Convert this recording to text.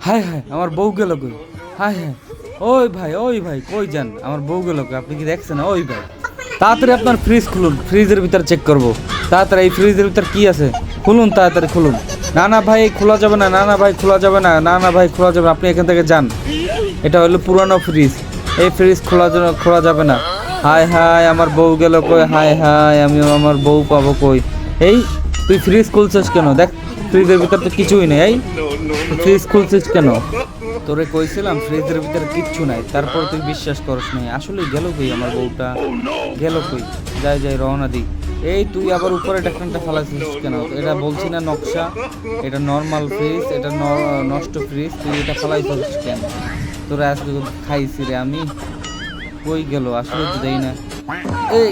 হায় হায় আমার বউ গেল কই? হায় হায়, ওই ভাই কই যান? আমার বউ গেল কই? আপনি কি দেখছেন? ওই ভাই তাড়াতাড়ি আপনার ফ্রিজ খুলুন, ফ্রিজের ভিতর চেক করব। তাড়াতাড়ি এই ফ্রিজের ভিতর কি আছে খুলুন, তাড়াতাড়ি খুলুন। না না ভাই খোলা যাবে না, না না ভাই খোলা যাবে না, না না ভাই খোলা যাবে না, আপনি এখান থেকে যান। এটা হলো পুরানো ফ্রিজ, এই ফ্রিজ খোলা যাবে না। হায় হায় আমার বউ গেল কই? হায় হায় আমি আমার বউ পাবো কই? এই তুই ফ্রিজ খুলছিস কেন? দেখ ফ্রিজের ভিতর তো কিছুই নেই। এই ফ্রিজ খুলছিস কেন? তোরে কইছিলাম ফ্রিজের ভিতরে কিচ্ছু নাই, তারপর তুই বিশ্বাস করস নাই। আসলে গেল কই আমার বউটা? গেল কই? যাই যাই রওনা দিই। এই তুই আবার উপরে ঢাকনাটা ফেলাছিস কেন? এটা বলছি না নকশা, এটা নর্মাল ফ্রিজ, এটা নষ্ট ফ্রিজ, তুই এটা ফেলাইছিস কেন? তোরা আজকে খাইছি রে আমি। কই গেল আসলে তো দেই না। এই